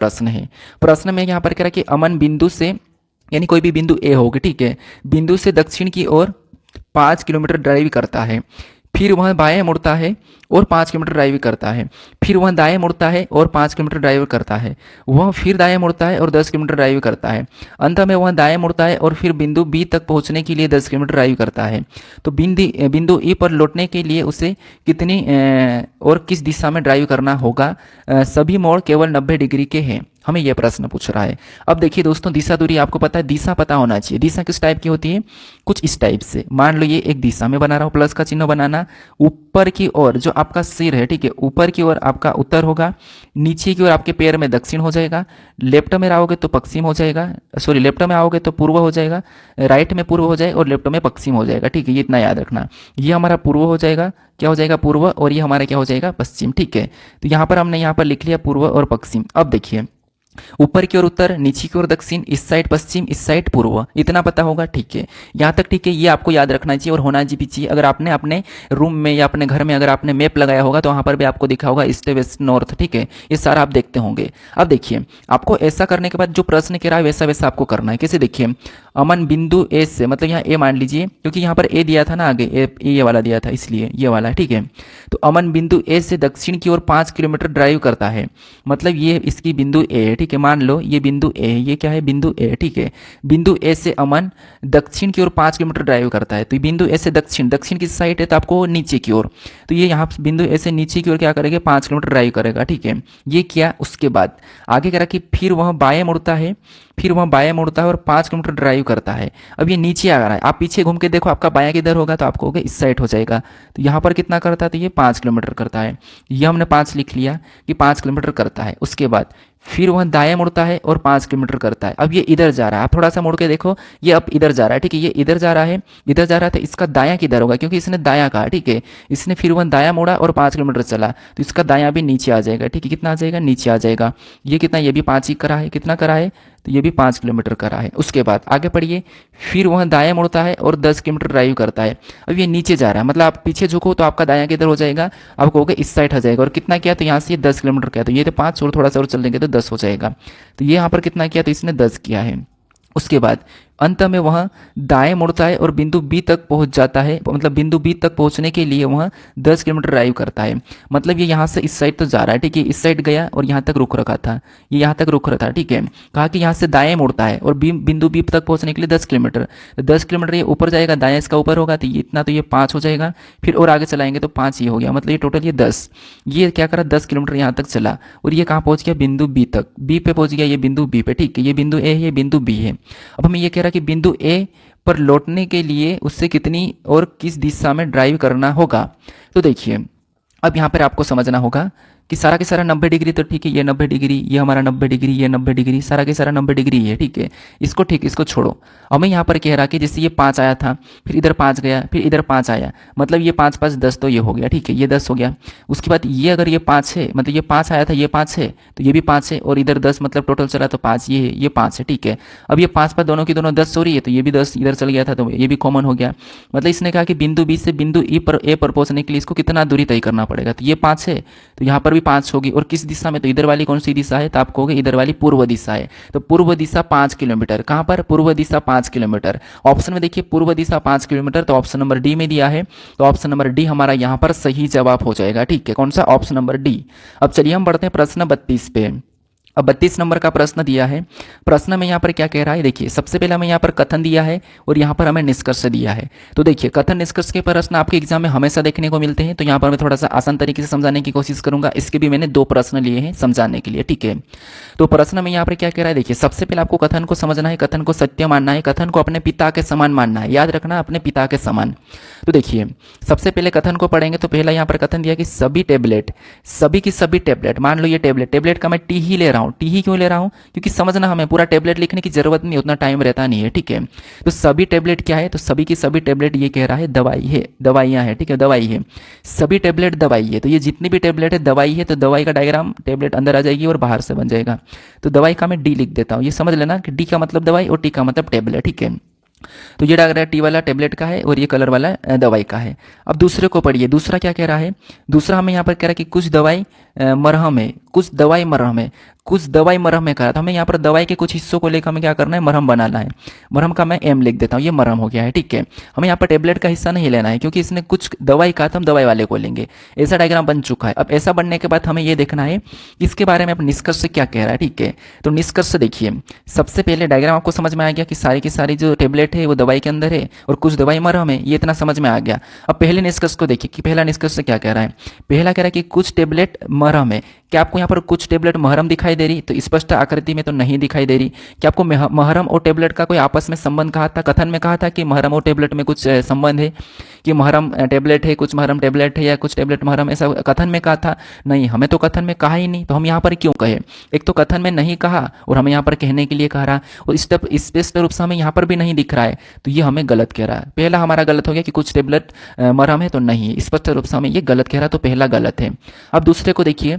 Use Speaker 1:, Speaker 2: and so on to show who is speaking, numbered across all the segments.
Speaker 1: प्रश्न है। प्रश्न में यहाँ पर कह रहा है कि अमन बिंदु से, यानी कोई भी बिंदु ए होगी, ठीक है, बिंदु से दक्षिण की ओर 5 किलोमीटर ड्राइव करता है, फिर वह बाएं मुड़ता है और 5 किलोमीटर ड्राइव करता है, फिर वह दाएं मुड़ता है और 5 किलोमीटर ड्राइव करता है, वह फिर दाएं मुड़ता है और 10 किलोमीटर ड्राइव करता है, अंत में वह दाएं मुड़ता है और फिर बिंदु बी तक पहुंचने के लिए 10 किलोमीटर ड्राइव करता है। तो बिंदु ई पर लौटने के लिए उसे कितनी और किस दिशा में ड्राइव करना होगा? सभी मोड़ केवल 90 डिग्री के हैं। हमें यह प्रश्न पूछ रहा है। अब देखिए दोस्तों, दिशा दूरी आपको पता है, दिशा पता होना चाहिए। दिशा किस टाइप की होती है? कुछ इस टाइप से। मान लो ये एक दिशा में बना रहा हूँ, प्लस का चिन्ह बनाना, ऊपर की ओर जो आपका सिर है, ठीक है, ऊपर की ओर आपका उत्तर होगा, नीचे की ओर आपके पैर में दक्षिण हो जाएगा, लेफ्ट में आओगे तो पश्चिम हो जाएगा, सॉरी लेफ्ट में आओगे तो पूर्व हो जाएगा, राइट में पूर्व हो जाएगा और लेफ्ट में पश्चिम हो जाएगा, ठीक है, ये इतना याद रखना। ये हमारा पूर्व हो जाएगा, क्या हो जाएगा? पूर्व, और ये हमारा क्या हो जाएगा? पश्चिम, ठीक है। तो यहाँ पर हमने यहाँ पर लिख लिया पूर्व और पश्चिम। अब देखिए, ऊपर की ओर उत्तर, नीचे की ओर दक्षिण, इस साइड पश्चिम, इस साइड पूर्व, इतना पता होगा, ठीक है, यहाँ तक ठीक है। ये आपको याद रखना चाहिए और होना भी चाहिए। अगर आपने अपने रूम में या अपने घर में अगर आपने मैप लगाया होगा तो वहाँ पर भी आपको दिखा होगा ईस्ट वेस्ट नॉर्थ, ठीक है, ये सारा आप देखते होंगे। अब देखिए, आपको ऐसा करने के बाद जो प्रश्न कह रहा है वैसा वैसा आपको करना है। कैसे? देखिए, अमन बिंदु ए से, मतलब यहाँ ए मान लीजिए, क्योंकि यहाँ पर ए दिया था ना आगे, ये वाला दिया था, इसलिए ये वाला, ठीक है। तो अमन बिंदु ए से दक्षिण की ओर 5 किलोमीटर ड्राइव करता है, मतलब ये इसकी बिंदु ए है, ठीक है। मान लो ये बिंदु ए है, ये क्या है? बिंदु ए, ठीक है। बिंदु ए से अमन दक्षिण की ओर 5 किलोमीटर ड्राइव करता है। तो बिंदु ए से दक्षिण, दक्षिण किस साइड है? तो आपको नीचे की ओर। तो ये यहाँ बिंदु ए से नीचे की ओर क्या करेगा? 5 किलोमीटर ड्राइव करेगा, ठीक है। ये किया, उसके बाद आगे कह रहा कि फिर वह बाएं मुड़ता है, फिर वह बाएं मुड़ता है और 5 किलोमीटर ड्राइव करता है। अब ये नीचे आ रहा है, आप पीछे घूम के देखो आपका बायां किधर होगा, तो आपको होगा इस साइड हो जाएगा। तो यहाँ पर कितना करता है? तो ये 5 किलोमीटर करता है। ये हमने 5 लिख लिया कि 5 किलोमीटर करता है। उसके बाद फिर वह दाएं मुड़ता है और 5 किलोमीटर करता है। अब ये इधर जा रहा है, आप थोड़ा सा मुड़ के देखो, ये अब इधर जा रहा है, ठीक है, ये इधर जा रहा है, इधर जा रहा है। तो इसका दायां किधर होगा? क्योंकि इसने दायां कहा, ठीक है, इसने फिर वह दायां मुड़ा और 5 किलोमीटर चला, तो इसका दायां भी नीचे आ जाएगा, ठीक है। कितना आ जाएगा? नीचे आ जाएगा। ये कितना? ये भी 5 ही करा है। कितना करा है? तो ये भी 5 किलोमीटर करा है। उसके बाद आगे पढ़िए, फिर वह दाएं मुड़ता है और 10 किलोमीटर ड्राइव करता है। अब ये नीचे जा रहा है, मतलब आप पीछे झुको तो आपका दायां किधर हो जाएगा? आप कहोगे इस साइड हो जाएगा। और कितना किया? तो यहाँ से ये 10 किलोमीटर किया, तो ये तो 5 और थोड़ा सा और चल देंगे तो 10 हो जाएगा। तो ये यहाँ पर कितना किया? तो इसने 10 किया है। उसके बाद अंत में वह दाएं मुड़ता है और बिंदु बी तक पहुंच जाता है, मतलब बिंदु बी तक पहुंचने के लिए वह 10 किलोमीटर ड्राइव करता है। मतलब ये यहाँ से इस साइड तो जा रहा है, ठीक है, इस साइड गया और यहाँ तक रुक रखा था, ये यहाँ तक रुक रहा था, ठीक है। कहा कि यहाँ से दाएं मुड़ता है और बिंदु बी तक पहुंचने के लिए 10 किलोमीटर, तो 10 किलोमीटर ये ऊपर जाएगा, दाएं इसका ऊपर होगा, तो ये इतना, तो ये 5 हो जाएगा। फिर और आगे चलाएंगे तो 5 ये हो गया, मतलब ये टोटल ये 10, ये क्या करा? 10 किलोमीटर यहाँ तक चला और ये कहाँ पहुँच गया? बिंदु बी तक, बी पे पहुँच गया, ये बिंदु बी पे, ठीक है। ये बिंदु ए है, ये बिंदु बी है। अब हमें ये कह रहा है कि बिंदु ए पर लौटने के लिए उससे कितनी और किस दिशा में ड्राइव करना होगा? तो देखिए, अब यहाँ पर आपको समझना होगा कि सारा के सारा 90 डिग्री, तो ठीक है, ये 90 डिग्री, ये हमारा 90 डिग्री, ये 90 डिग्री, सारा के सारा 90 डिग्री है, ठीक है। इसको ठीक, इसको छोड़ो। हमें यहाँ पर कह रहा कि जैसे ये 5 आया था, फिर इधर 5 गया, फिर इधर 5 आया, मतलब ये 5 5 10, तो ये हो गया, ठीक है, ये 10 हो गया। उसके बाद ये अगर ये 5 है, मतलब ये 5 आया था, ये 5 है, तो ये भी 5 है, और इधर 10, मतलब टोटल चला तो 5, ये है, ये 5 है, ठीक है। अब ये 5 5 दोनों की दोनों 10 हो रही है, तो ये भी 10 इधर चल गया था, तो ये भी कॉमन हो गया। मतलब इसने कहा कि बिंदु बी से बिंदु ए पर पहुंचने के लिए इसको कितना दूरी तय करना पड़ेगा? तो ये 5 है, तो यहाँ पर भी 5 होगी। और किस दिशा में? तो इधर वाली कौन सी दिशा है? तो आप कहोगे इधर वाली पूर्व दिशा है। तो पूर्व दिशा 5 किलोमीटर, कहां पर? पूर्व दिशा 5 किलोमीटर। ऑप्शन में देखिए पूर्व दिशा 5 किलोमीटर, तो ऑप्शन नंबर डी में दिया है, तो ऑप्शन नंबर डी हमारा यहां पर सही जवाब हो जाएगा, ठीक है। कौन सा? Option number D. अब चलिए हम बढ़ते हैं प्रश्न 32 पे। अब 32 नंबर का प्रश्न दिया है। प्रश्न में यहाँ पर क्या कह रहा है? देखिए, सबसे पहले हमें यहाँ पर कथन दिया है और यहाँ पर हमें निष्कर्ष दिया है। तो देखिए, कथन निष्कर्ष के प्रश्न आपके एग्जाम में हमेशा देखने को मिलते हैं, तो यहाँ पर मैं थोड़ा सा आसान तरीके से समझाने की कोशिश करूंगा। इसके भी मैंने 2 प्रश्न लिए हैं समझाने के लिए, ठीक है। तो प्रश्न में यहाँ पर क्या कह रहा है? देखिए, सबसे पहले आपको कथन को समझना है, कथन को सत्य मानना है, कथन को अपने पिता के समान मानना है, याद रखना, अपने पिता के समान। तो देखिए, सबसे पहले कथन को पढ़ेंगे तो पहला यहाँ पर कथन दिया कि सभी टेबलेट, सभी की सभी टेबलेट, मान लो ये टेबलेट का मैं टी ही ले रहा हूँ। टी ही क्यों ले रहा हूँ? क्योंकि समझना, हमें पूरा टेबलेट लिखने की जरूरत नहीं, उतना टाइम रहता नहीं है, ठीक है। तो सभी टेबलेट क्या है? तो सभी की सभी टेबलेट ये कह रहा है दवाई है, दवाइयाँ है, ठीक है, दवाई है। सभी टेबलेट दवाई है, तो ये जितनी भी टेबलेट है दवाई है, तो दवाई का डायग्राम टेबलेट अंदर आ जाएगी और बाहर से बन जाएगा। तो दवाई का मैं डी लिख देता हूँ, ये समझ लेना कि डी का मतलब दवाई और टी का मतलब टेबलेट, ठीक है। तो ये डायग्राम टी वाला टेबलेट का है और ये कलर वाला दवाई का है। अब दूसरे को पढ़िए, दूसरा क्या कह रहा है? दूसरा हमें यहाँ पर कह रहा है कि कुछ दवाई मरहम है, कुछ दवाई मरहम है, कुछ दवाई मरहम में करा, तो हमें यहाँ पर दवाई के कुछ हिस्सों को लेकर हमें क्या करना है, मरहम बनाना है। मरहम का मैं एम लिख देता हूँ, ये मरहम हो गया है, ठीक है। हमें यहाँ पर टेबलेट का हिस्सा नहीं लेना है, क्योंकि इसने कुछ दवाई कहा तो हम दवाई वाले को लेंगे। ऐसा डायग्राम बन चुका है। अब ऐसा बनने के बाद हमें ये देखना है कि इसके बारे में अब निष्कर्ष क्या कह रहा है, ठीक है। तो निष्कर्ष देखिए, सबसे पहले डायग्राम आपको समझ में आ गया कि सारी की सारी जो टेबलेट है वो दवाई के अंदर है और कुछ दवाई मरहम है, ये इतना समझ में आ गया। अब पहले निष्कर्ष को देखिए कि पहला निष्कर्ष क्या कह रहा है। पहला कह रहा है कि कुछ टेबलेट मरहम है। क्या आपको यहाँ पर कुछ टेबलेट महरम दिखाई दे रही? तो स्पष्ट आकृति में तो नहीं दिखाई दे रही। क्या आपको महरम और टेबलेट का कोई आपस में संबंध कहा था? कथन में कहा था कि महरम और टेबलेट में कुछ संबंध है, कि महरम टेबलेट है, कुछ महरम टेबलेट है, या कुछ टेबलेट महरम, ऐसा कथन में कहा था? नहीं, हमें तो कथन में कहा ही नहीं, तो हम यहाँ पर क्यों कहे? एक तो कथन में नहीं कहा और हमें यहाँ पर कहने के लिए कह रहा, और स्पष्ट रूप से हमें यहाँ पर भी नहीं दिख रहा है, तो ये हमें गलत कह रहा है। पहला हमारा गलत हो गया कि कुछ टेबलेट मरहम है, तो नहीं, स्पष्ट रूप से हमें ये गलत कह रहा, तो पहला गलत है। अब दूसरे को देखिए,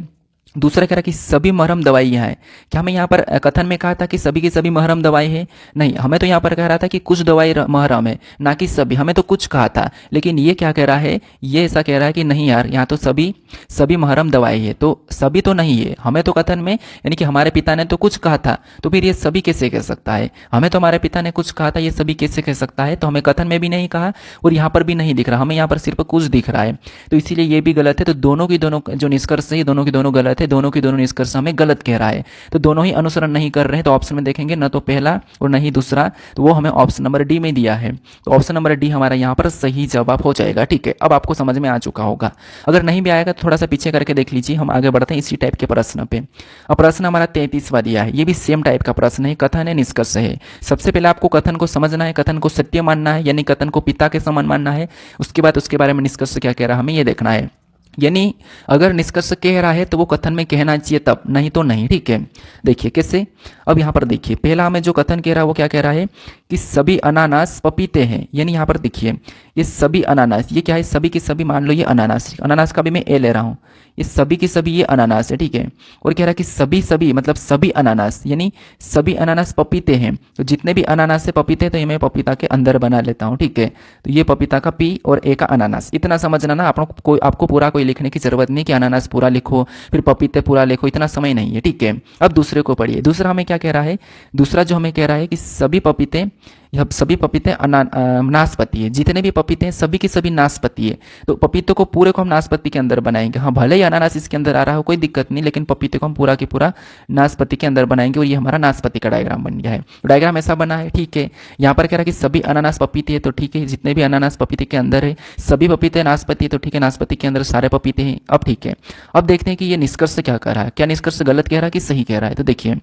Speaker 1: दूसरा कह रहा कि सभी महरम दवाइयाँ हैं। क्या हमें यहाँ पर कथन में कहा था कि सभी की सभी महरम दवाई है? नहीं, हमें तो यहाँ पर कह रहा था कि कुछ दवाई महरम है, ना कि सभी। हमें तो कुछ कहा था, लेकिन ये क्या कह रहा है, ये ऐसा कह रहा है कि नहीं यार, यहाँ तो सभी सभी महरम दवाई है, तो सभी तो नहीं है। हमें तो कथन में, यानी कि हमारे पिता ने तो कुछ कहा था, तो फिर ये सभी कैसे कह सकता है? हमें तो हमारे पिता ने कुछ कहा था, ये सभी कैसे कह सकता है? तो हमें कथन में भी नहीं कहा और यहाँ पर भी नहीं दिख रहा, हमें यहाँ पर सिर्फ कुछ दिख रहा है, तो इसीलिए ये भी गलत है। तो दोनों की दोनों जो निष्कर्ष है, दोनों की दोनों गलत है, दोनों की दोनों निष्कर्ष हमें गलत कह रहा है। तो दोनों ही अनुसरण नहीं कर रहे हैं, तो ऑप्शन में देखेंगे न तो पहला और न ही दूसरा, तो वो हमें ऑप्शन नंबर डी में दिया है। तो ऑप्शन नंबर डी हमारा यहाँ पर सही जवाब हो जाएगा, ठीक है। अब आपको समझ में आ चुका होगा। अगर नहीं भी आएगा तो थोड़ा सा पीछे करके देख लीजिए। हम आगे बढ़ते हैं इसी टाइप के प्रश्न पे। अब प्रश्न हमारा 33वां दिया है, ये भी सेम टाइप का प्रश्न है, कथन है निष्कर्ष है। सबसे पहले आपको कथन को समझना है, कथन को सत्य मानना है, यानी कथन को पिता के समान मानना है। उसके बाद उसके बारे में निष्कर्ष क्या कह रहा है हमें ये देखना है। यानी अगर निष्कर्ष कह रहा है तो वो कथन में कहना चाहिए तब, नहीं तो नहीं, ठीक है। देखिए कैसे, अब यहाँ पर देखिए, पहला हमें जो कथन कह रहा है वो क्या कह रहा है कि सभी अनानास पपीते हैं। यानी यहाँ पर देखिए, ये सभी अनानास, ये क्या है, सभी की सभी, मान लो ये अनानास, अनानास का भी मैं ए ले रहा हूँ, ये सभी की सभी ये अनानास है, ठीक है। और कह रहा है कि सभी सभी मतलब सभी अनानास, यानी सभी अनानास पपीते हैं। तो जितने भी अनानास से पपीते हैं तो ये मैं पपीता के अंदर बना लेता हूँ, ठीक है। तो ये पपीता का पी और ए का अनानास, इतना समझना ना। आपको पूरा कोई लिखने की जरूरत नहीं कि अनानास पूरा लिखो फिर पपीते पूरा लिखो, इतना समय नहीं है, ठीक है। अब दूसरे को पढ़िए। दूसरा हमें क्या कह रहा है, दूसरा जो हमें कह रहा है कि सभी पपीते, यह सभी पपीते नाशपाती है। जितने भी पपीते हैं सभी की सभी नाशपाती है। तो पपीते को पूरे को हम नाशपाती के अंदर बनाएंगे। हाँ, भले ही अनानास इसके अंदर आ रहा हो कोई दिक्कत नहीं, लेकिन पपीते को हम पूरा की पूरा नाशपाती के अंदर बनाएंगे और ये हमारा नाशपाती का डायग्राम बन गया है। डायग्राम ऐसा बना है, ठीक है। यहाँ पर कह रहा है कि सभी अनानास पपीते है, तो ठीक है, जितने भी अनानास पपीते के अंदर है, सभी पपीते नाशपाती है, तो ठीक है, नाशपाती के अंदर सारे पपीते हैं। अब ठीक है, अब देखते हैं कि ये निष्कर्ष क्या कर रहा है, क्या निष्कर्ष गलत कह रहा है कि सही कह रहा है। तो देखिए,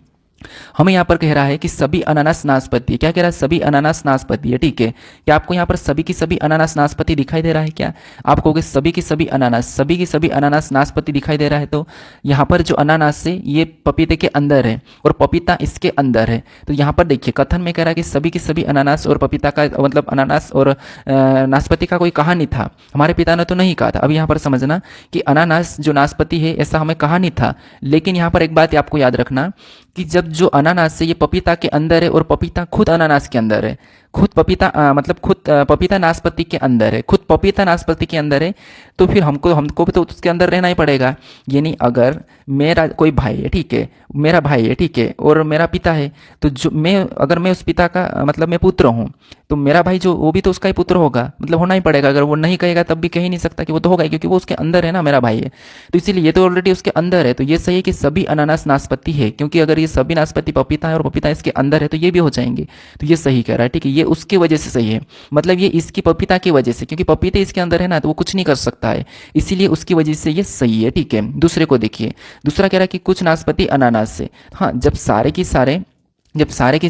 Speaker 1: हमें यहाँ पर कह रहा है कि सभी अनानास नाशपाती है। क्या कह रहा है, सभी अनानास नाशपाती है, ठीक है। क्या आपको यहाँ पर सभी की सभी अनानास नाशपाती दिखाई दे रहा है? क्या आप कहोगे सभी की सभी अनानास, सभी की सभी अनानास नाशपाती दिखाई दे रहा है? तो यहाँ पर जो अनानास है ये पपीते के अंदर है और पपीता इसके अंदर है। तो यहाँ पर देखिए, कथन में कह रहा है कि सभी की सभी अनानास और पपीता का मतलब अनानास और नाशपाती का कोई कहा नहीं था, हमारे पिता ने तो नहीं कहा था। अब यहाँ पर समझना कि अनानास जो नाशपाती है ऐसा हमें कहा नहीं था, लेकिन यहाँ पर एक बात आपको याद रखना कि जब जो अनानास है ये पपीता के अंदर है और पपीता खुद अनानास के अंदर है, खुद पपीता मतलब खुद पपीता नाशपाती के अंदर है, खुद पपीता नाशपाती के अंदर है, तो फिर हमको भी तो उसके अंदर रहना ही पड़ेगा। यानी अगर मेरा कोई भाई है, ठीक है, मेरा भाई है, ठीक है, और मेरा पिता है, तो जो अगर मैं उस पिता का मतलब मैं पुत्र हूँ, तो मेरा भाई जो वो भी तो उसका ही पुत्र होगा, मतलब होना ही पड़ेगा। अगर वो नहीं कहेगा तब भी कह ही नहीं सकता कि वो तो होगा ही, क्योंकि वो उसके अंदर है ना, मेरा भाई है। तो इसीलिए ये तो ऑलरेडी उसके अंदर है, तो ये सही है कि सभी अनानास नाशपाती है, क्योंकि अगर ये सभी नाशपाती पपीता है और पपीता इसके अंदर है तो ये भी हो जाएंगे। तो ये सही कह रहा है, ठीक है, ये उसकी वजह से सही है, मतलब ये इसकी पपीता की वजह से, क्योंकि पपीते इसके अंदर है ना, तो वो कुछ नहीं कर सकता है, इसीलिए उसकी वजह से ये सही है, ठीक है। दूसरे को देखिए, दूसरा कह रहा है कि कुछ नाशपाती अनानास से। हाँ, जब सारे के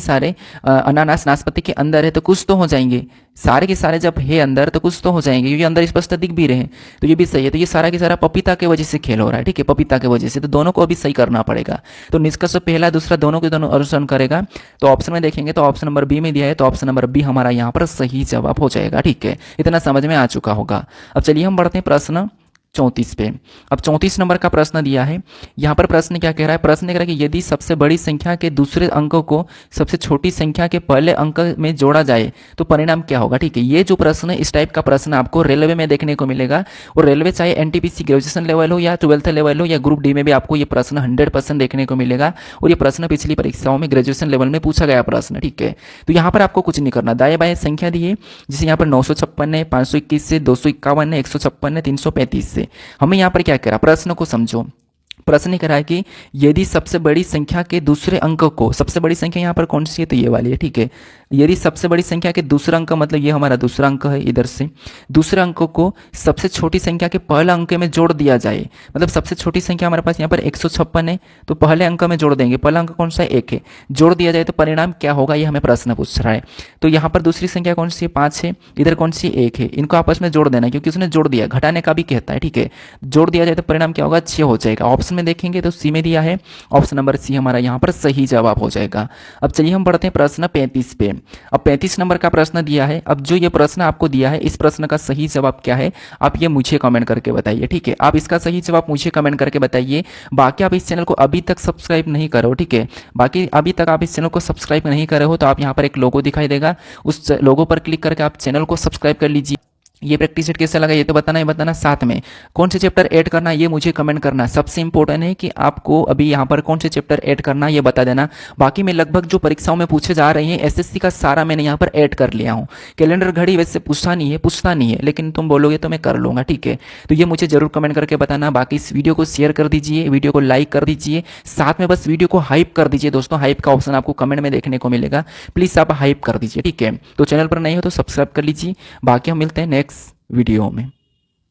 Speaker 1: सारे अनानास नाशपाती के अंदर है तो कुछ तो हो जाएंगे, सारे के सारे जब है अंदर तो कुछ तो हो जाएंगे, क्योंकि अंदर स्पष्ट दिख भी रहे, तो ये भी सही है। तो ये सारा के सारा पपीता के वजह से खेल हो रहा है, ठीक है, पपीता के वजह से, तो दोनों को अभी सही करना पड़ेगा। तो निष्कर्ष पहला दूसरा दोनों के दोनों अनुसरण करेगा। तो ऑप्शन में देखेंगे तो ऑप्शन नंबर बी में दिया है, तो ऑप्शन नंबर बी हमारा यहाँ पर सही जवाब हो जाएगा, ठीक है। इतना समझ में आ चुका होगा। अब चलिए हम बढ़ते हैं प्रश्न 34 पे। अब 34 नंबर का प्रश्न दिया है। यहाँ पर प्रश्न क्या कह रहा है? प्रश्न कह रहा है कि यदि सबसे बड़ी संख्या के दूसरे अंक को सबसे छोटी संख्या के पहले अंक में जोड़ा जाए तो परिणाम क्या होगा। ठीक है, ये जो प्रश्न है इस टाइप का प्रश्न आपको रेलवे में देखने को मिलेगा। और रेलवे चाहे एनटीपीसी ग्रेजुएशन लेवल हो या 12th लेवल हो या ग्रुप डी में भी आपको ये प्रश्न 100% देखने को मिलेगा। और ये प्रश्न पिछली परीक्षाओं में ग्रेजुएशन लेवल में पूछा गया प्रश्न। ठीक है, तो यहाँ पर आपको कुछ नहीं करना, दाएं बाएं संख्या दी है, जैसे यहाँ पर 956 है, 521 से, 251 है, 156 है, 335 से। हमें यहाँ पर क्या कह रहा है, प्रश्न को समझो। प्रश्न कह रहा है कि यदि सबसे बड़ी संख्या के दूसरे अंक को, सबसे बड़ी संख्या यहाँ पर कौन सी है, तो ये वाली है। ठीक है, यदि सबसे बड़ी संख्या के दूसरा अंक, मतलब ये हमारा दूसरा अंक है, इधर से दूसरे अंक को सबसे छोटी संख्या के पहले अंक में जोड़ दिया जाए, मतलब सबसे छोटी संख्या हमारे पास यहाँ पर 156 है, तो पहले अंक में जोड़ देंगे, पहला अंक कौन सा है, 1 है, जोड़ दिया जाए तो परिणाम क्या होगा, ये हमें प्रश्न पूछ रहा है। तो यहाँ पर दूसरी संख्या कौन सी है, 5 है, इधर कौन सी 1 है, इनको आपस में जोड़ देना, क्योंकि उसने जोड़ दिया, घटाने का भी कहता है। ठीक है, जोड़ दिया जाए तो परिणाम क्या होगा, 6 हो जाएगा। ऑप्शन में देखेंगे तो सी में दिया है, ऑप्शन नंबर सी हमारा यहाँ पर सही जवाब हो जाएगा। अब चलिए हम बढ़ते हैं प्रश्न 35 पे। अब 35 नंबर का प्रश्न दिया है। अब जो ये प्रश्न आपको दिया है, इस प्रश्न का सही जवाब क्या है, आप ये मुझे कमेंट करके बताइए। ठीक है, आप इसका सही जवाब मुझे कमेंट करके बताइए। बाकी आप इस चैनल को अभी तक सब्सक्राइब नहीं करो, ठीक है, बाकी अभी तक आप इस चैनल को सब्सक्राइब नहीं करे हो तो आप यहाँ पर एक लोगो दिखाई देगा, उस लोगो पर क्लिक करके आप चैनल को सब्सक्राइब कर लीजिए। ये प्रैक्टिस सेट कैसा लगा ये तो बताना ही बताना, साथ में कौन से चैप्टर ऐड करना ये मुझे कमेंट करना। सबसे इंपॉर्टेंट है कि आपको अभी यहाँ पर कौन से चैप्टर ऐड करना ये बता देना। बाकी मैं लगभग जो परीक्षाओं में पूछे जा रही हैं एसएससी का सारा मैंने यहाँ पर ऐड कर लिया हूँ। कैलेंडर घड़ी वैसे पूछता नहीं है, लेकिन तुम बोलोगे तो मैं कर लूँगा। ठीक है, तो ये मुझे जरूर कमेंट करके बताना। बाकी इस वीडियो को शेयर कर दीजिए, वीडियो को लाइक कर दीजिए, साथ में बस वीडियो को हाइप कर दीजिए दोस्तों। हाइप का ऑप्शन आपको कमेंट में देखने को मिलेगा, प्लीज़ आप हाइप कर दीजिए। ठीक है, तो चैनल पर नहीं हो तो सब्सक्राइब कर लीजिए। बाकी हम मिलते हैं नेक्स्ट वीडियो में।